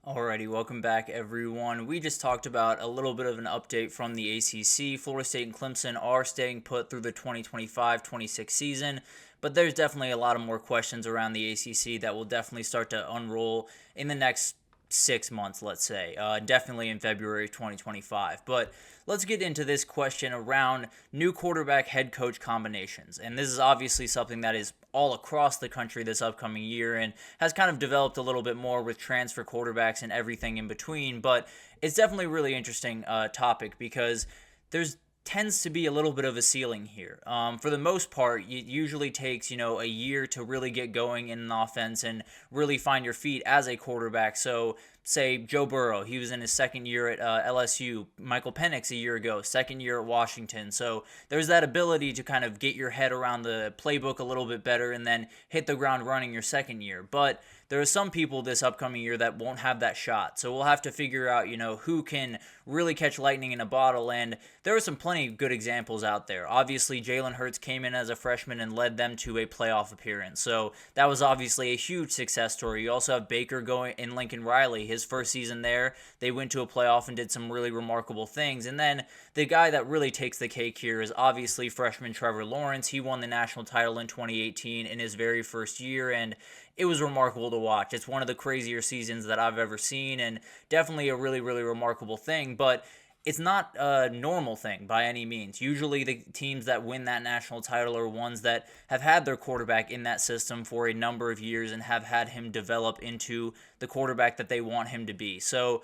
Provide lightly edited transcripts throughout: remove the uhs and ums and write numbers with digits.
Alrighty, welcome back everyone. We just talked about a little bit of an update from the ACC. Florida State and Clemson are staying put through the 2025-26 season, but there's definitely a lot of more questions around the ACC that will definitely start to unroll in the next 6 months, let's say, definitely in February 2025. But let's get into this question around new quarterback head coach combinations. And this is obviously something that is all across the country this upcoming year and has kind of developed a little bit more with transfer quarterbacks and everything in between. But it's definitely a really interesting topic because there's tends to be a little bit of a ceiling here. For the most part, it usually takes, a year to really get going in an offense and really find your feet as a quarterback. So, say Joe Burrow, he was in his second year at LSU. Michael Penix a year ago, second year at Washington. So, there's that ability to kind of get your head around the playbook a little bit better and then hit the ground running your second year. But there are some people this upcoming year that won't have that shot. So we'll have to figure out, who can really catch lightning in a bottle. And there are some plenty of good examples out there. Obviously, Jalen Hurts came in as a freshman and led them to a playoff appearance. So that was obviously a huge success story. You also have Baker going in Lincoln Riley. His first season there, they went to a playoff and did some really remarkable things. And then the guy that really takes the cake here is obviously freshman Trevor Lawrence. He won the national title in 2018 in his very first year, and it was remarkable to watch. It's one of the crazier seasons that I've ever seen, and definitely a really, really remarkable thing, but it's not a normal thing by any means. Usually the teams that win that national title are ones that have had their quarterback in that system for a number of years and have had him develop into the quarterback that they want him to be. So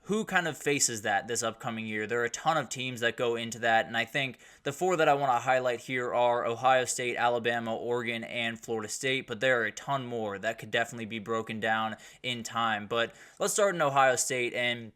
who kind of faces that this upcoming year? There are a ton of teams that go into that, and I think the four that I want to highlight here are Ohio State, Alabama, Oregon, and Florida State, but there are a ton more that could definitely be broken down in time. But let's start in Ohio State, and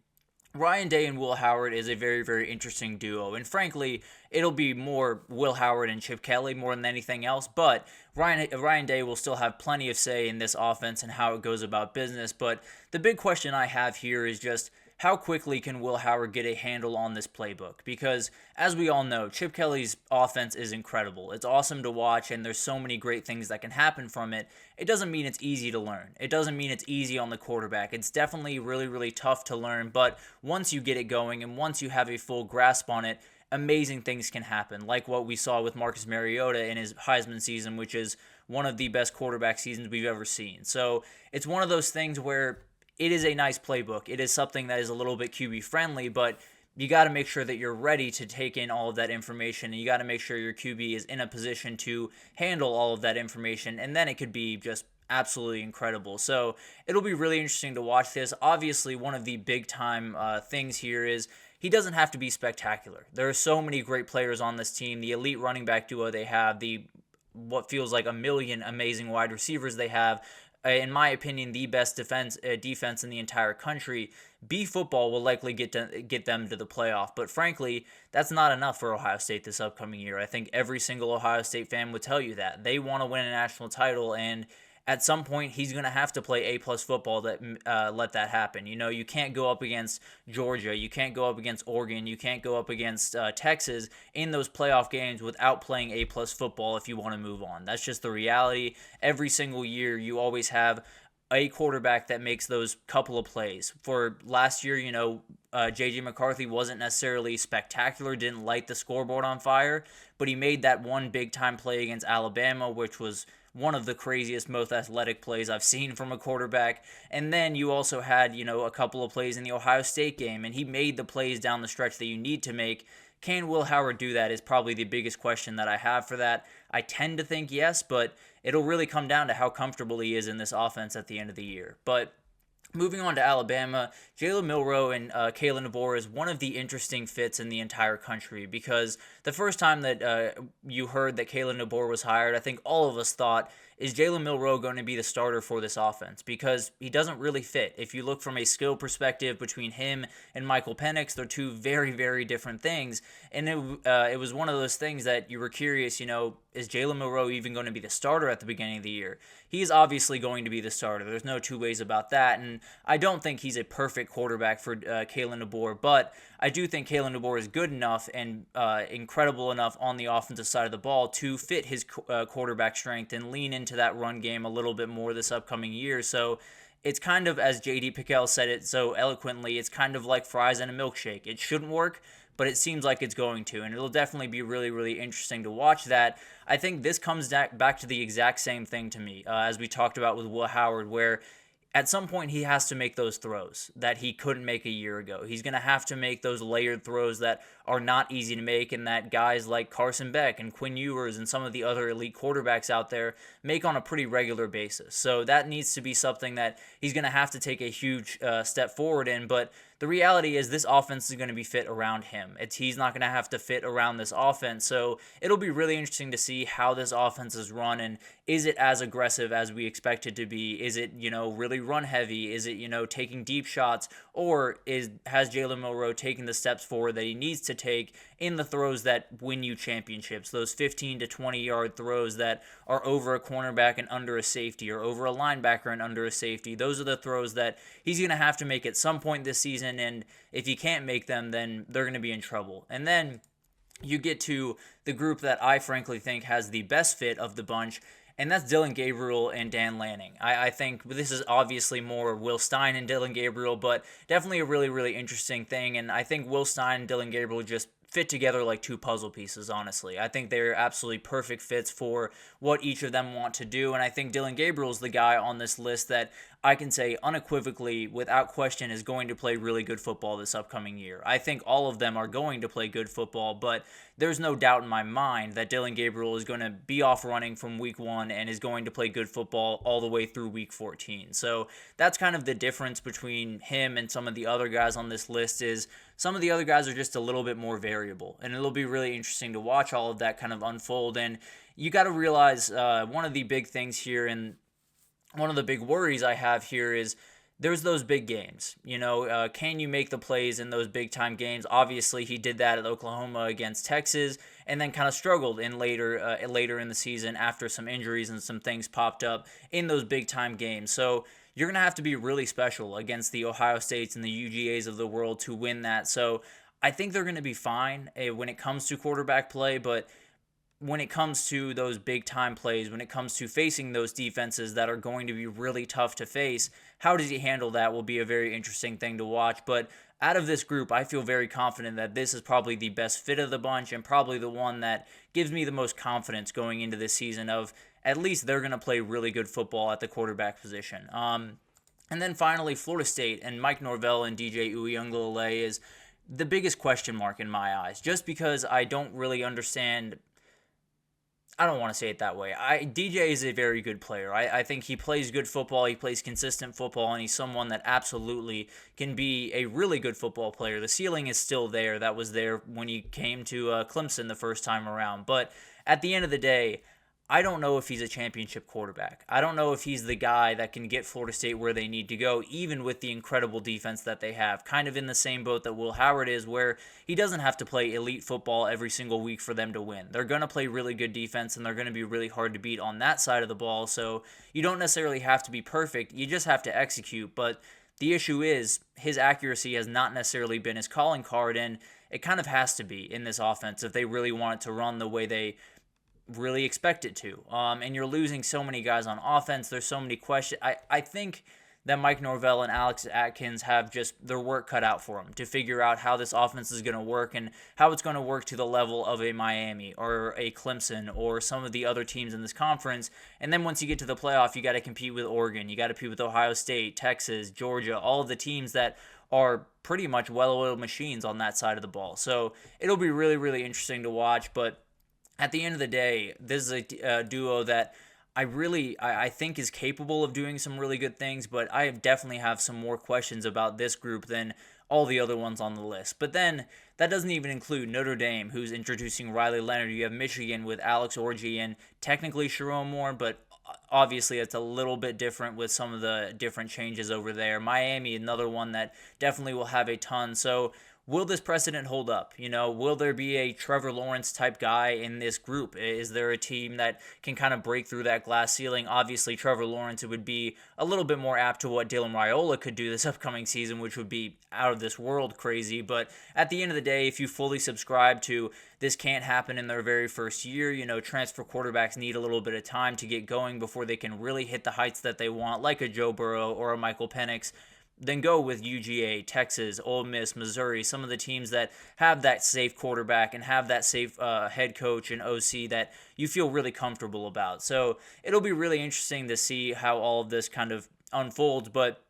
Ryan Day and Will Howard is a very, very interesting duo. And frankly, it'll be more Will Howard and Chip Kelly more than anything else. But Ryan Day will still have plenty of say in this offense and how it goes about business. But the big question I have here is just how quickly can Will Howard get a handle on this playbook? Because as we all know, Chip Kelly's offense is incredible. It's awesome to watch, and there's so many great things that can happen from it. It doesn't mean it's easy to learn. It doesn't mean it's easy on the quarterback. It's definitely really, really tough to learn, but once you get it going and once you have a full grasp on it, amazing things can happen, like what we saw with Marcus Mariota in his Heisman season, which is one of the best quarterback seasons we've ever seen. So it's one of those things where it is a nice playbook. It is something that is a little bit QB friendly, but you got to make sure that you're ready to take in all of that information, and you got to make sure your QB is in a position to handle all of that information, and then it could be just absolutely incredible. So it'll be really interesting to watch this. Obviously, one of the big time things here is he doesn't have to be spectacular. There are so many great players on this team. The elite running back duo they have, the what feels like a million amazing wide receivers they have, in my opinion, the best defense in the entire country. B football will likely get them to the playoff, but frankly, that's not enough for Ohio State this upcoming year. I think every single Ohio State fan would tell you that they want to win a national title, and at some point he's going to have to play A+ football that let that happen. You can't go up against Georgia, you can't go up against Oregon, you can't go up against Texas in those playoff games without playing A+ football if you want to move on. That's just the reality. Every single year you always have a quarterback that makes those couple of plays. For last year, J.J. McCarthy wasn't necessarily spectacular, didn't light the scoreboard on fire, but he made that one big-time play against Alabama, which was one of the craziest, most athletic plays I've seen from a quarterback. And then you also had, a couple of plays in the Ohio State game, and he made the plays down the stretch that you need to make. Can Will Howard do that is probably the biggest question that I have for that. I tend to think yes, but it'll really come down to how comfortable he is in this offense at the end of the year. But moving on to Alabama, Jalen Milroe and Kalen DeBoer is one of the interesting fits in the entire country, because the first time that you heard that Kalen DeBoer was hired, I think all of us thought, is Jalen Milroe going to be the starter for this offense? Because he doesn't really fit. If you look from a skill perspective between him and Michael Penix, they're two very, very different things. And it was one of those things that you were curious, is Jalen Milroe even going to be the starter at the beginning of the year? He's obviously going to be the starter. There's no two ways about that. And I don't think he's a perfect quarterback for Kalen DeBoer, but I do think Kalen DeBoer is good enough and incredible enough on the offensive side of the ball to fit his quarterback strength and lean into that run game a little bit more this upcoming year. So it's kind of, as JD Pickell said it so eloquently, it's kind of like fries and a milkshake. It shouldn't work, but it seems like it's going to, and it'll definitely be really, really interesting to watch that. I think this comes back to the exact same thing to me, as we talked about with Will Howard, where at some point he has to make those throws that he couldn't make a year ago. He's going to have to make those layered throws that are not easy to make and that guys like Carson Beck and Quinn Ewers and some of the other elite quarterbacks out there make on a pretty regular basis. So that needs to be something that he's going to have to take a huge step forward in, but the reality is this offense is going to be fit around him. He's not going to have to fit around this offense. So it'll be really interesting to see how this offense is run, and is it as aggressive as we expect it to be? Is it, really run heavy? Is it, taking deep shots? Or has Jalen Milroe taken the steps forward that he needs to take in the throws that win you championships? Those 15 to 20 yard throws that are over a cornerback and under a safety, or over a linebacker and under a safety. Those are the throws that he's going to have to make at some point this season, and if he can't make them, then they're going to be in trouble. And then you get to the group that I frankly think has the best fit of the bunch, and that's Dillon Gabriel and Dan Lanning. I think this is obviously more Will Stein and Dillon Gabriel, but definitely a really, really interesting thing. And I think Will Stein and Dillon Gabriel just fit together like two puzzle pieces, honestly. I think they're absolutely perfect fits for what each of them want to do. And I think Dillon Gabriel is the guy on this list that I can say unequivocally, without question, is going to play really good football this upcoming year. I think all of them are going to play good football, but there's no doubt in my mind that Dillon Gabriel is going to be off running from week 1 and is going to play good football all the way through week 14. So that's kind of the difference between him and some of the other guys on this list. Is some of the other guys are just a little bit more variable, and it'll be really interesting to watch all of that kind of unfold. And you got to realize one of the big things here, and one of the big worries I have here, is there's those big games. Can you make the plays in those big time games? Obviously, he did that at Oklahoma against Texas, and then kind of struggled in later in the season after some injuries and some things popped up in those big time games. So you're going to have to be really special against the Ohio States and the UGAs of the world to win that. So I think they're going to be fine when it comes to quarterback play, but when it comes to those big time plays, when it comes to facing those defenses that are going to be really tough to face, how does he handle that will be a very interesting thing to watch. But out of this group, I feel very confident that this is probably the best fit of the bunch, and probably the one that gives me the most confidence going into this season of at least they're going to play really good football at the quarterback position. And then finally, Florida State and Mike Norvell and DJ Uiagalelei is the biggest question mark in my eyes, just because I don't really understand. I don't want to say it that way. DJ is a very good player. I think he plays good football. He plays consistent football, and he's someone that absolutely can be a really good football player. The ceiling is still there. That was there when he came to Clemson the first time around. But at the end of the day, I don't know if he's a championship quarterback. I don't know if he's the guy that can get Florida State where they need to go, even with the incredible defense that they have. Kind of in the same boat that Will Howard is, where he doesn't have to play elite football every single week for them to win. They're going to play really good defense, and they're going to be really hard to beat on that side of the ball. So you don't necessarily have to be perfect. You just have to execute. But the issue is his accuracy has not necessarily been his calling card, and it kind of has to be in this offense if they really want it to run the way they really expect it to. And you're losing so many guys on offense. There's so many questions. I think that Mike Norvell and Alex Atkins have just their work cut out for them to figure out how this offense is going to work and how it's going to work to the level of a Miami or a Clemson or some of the other teams in this conference. And then once you get to the playoff, you got to compete with Oregon. You got to compete with Ohio State, Texas, Georgia, all of the teams that are pretty much well-oiled machines on that side of the ball. So it'll be really, really interesting to watch. But at the end of the day, this is a duo that I think is capable of doing some really good things, but I definitely have some more questions about this group than all the other ones on the list. But then that doesn't even include Notre Dame, who's introducing Riley Leonard. You have Michigan with Alex Orji and technically Sharon Moore, but obviously it's a little bit different with some of the different changes over there. Miami, another one that definitely will have a ton. So will this precedent hold up? Will there be a Trevor Lawrence type guy in this group? Is there a team that can kind of break through that glass ceiling? Obviously, Trevor Lawrence, it would be a little bit more apt to what Dylan Raiola could do this upcoming season, which would be out of this world crazy. But at the end of the day, if you fully subscribe to this can't happen in their very first year, transfer quarterbacks need a little bit of time to get going before they can really hit the heights that they want, like a Joe Burrow or a Michael Penix. Then go with UGA, Texas, Ole Miss, Missouri, some of the teams that have that safe quarterback and have that safe head coach and OC that you feel really comfortable about. So it'll be really interesting to see how all of this kind of unfolds, but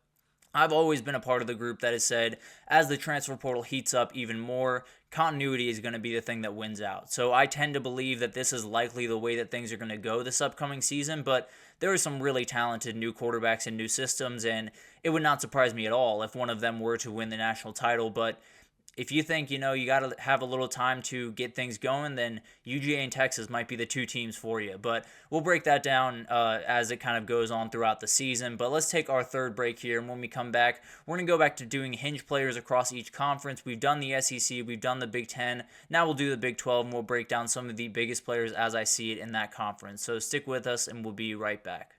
I've always been a part of the group that has said, as the transfer portal heats up even more, continuity is going to be the thing that wins out. So I tend to believe that this is likely the way that things are going to go this upcoming season, but there are some really talented new quarterbacks and new systems, and it would not surprise me at all if one of them were to win the national title. But if you think, you got to have a little time to get things going, then UGA and Texas might be the two teams for you. But we'll break that down as it kind of goes on throughout the season. But let's take our third break here, and when we come back, we're going to go back to doing hinge players across each conference. We've done the SEC, we've done the Big Ten. Now we'll do the Big 12, and we'll break down some of the biggest players as I see it in that conference. So stick with us, and we'll be right back.